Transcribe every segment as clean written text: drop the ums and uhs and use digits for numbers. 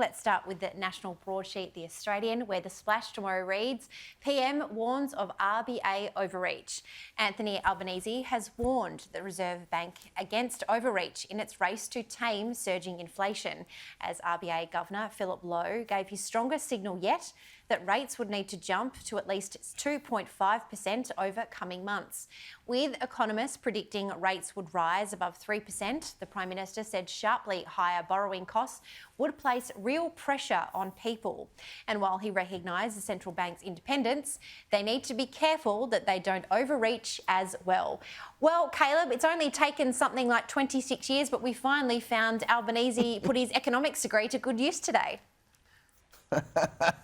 Let's start with the national broadsheet, The Australian, where the splash tomorrow reads, PM warns of RBA overreach. Anthony Albanese has warned the Reserve Bank against overreach in its race to tame surging inflation, as RBA Governor Philip Lowe gave his strongest signal yet that rates would need to jump to at least 2.5% over coming months. With economists predicting rates would rise above 3%, the Prime Minister said sharply higher borrowing costs would place real pressure on people. And while he recognised the central bank's independence, they need to be careful that they don't overreach as well. Well, Caleb, it's only taken something like 26 years, but we finally found Albanese put his economics degree to good use today.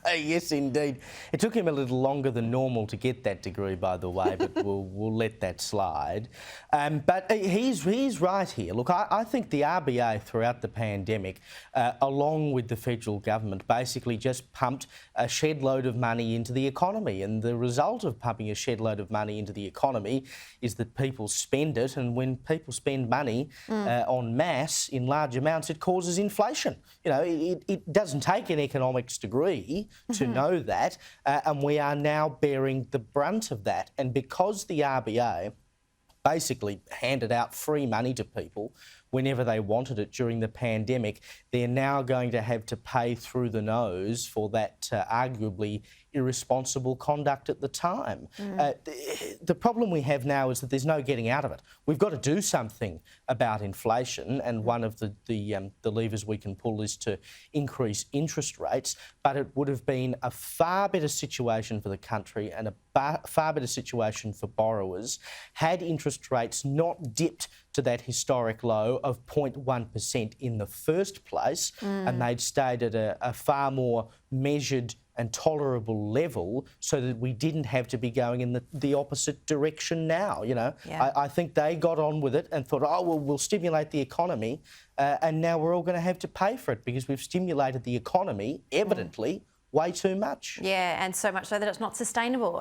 Yes, indeed. It took him a little longer than normal to get that degree, by the way, but we'll let that slide. But he's right here. Look, I think the RBA throughout the pandemic, along with the federal government, basically just pumped a shed load of money into the economy. And the result of pumping a shed load of money into the economy is that people spend it. And when people spend money en masse in large amounts, it causes inflation. You know, it doesn't take an economics degree to know that, and we are now bearing the brunt of that. And because the RBA basically handed out free money to people whenever they wanted it during the pandemic, they're now going to have to pay through the nose for that arguably irresponsible conduct at the time. The problem we have now is that there's no getting out of it. We've got to do something about inflation, and one of the levers we can pull is to increase interest rates, but it would have been a far better situation for the country and a far better situation for borrowers had interest rates not dipped to that historic low of 0.1% in the first place, and they'd stayed at a far more measured and tolerable level, so that we didn't have to be going in the opposite direction now. You know, I think they got on with it and thought, oh, well, we'll stimulate the economy, and now we're all going to have to pay for it because we've stimulated the economy, evidently, way too much. Yeah, and so much so that it's not sustainable.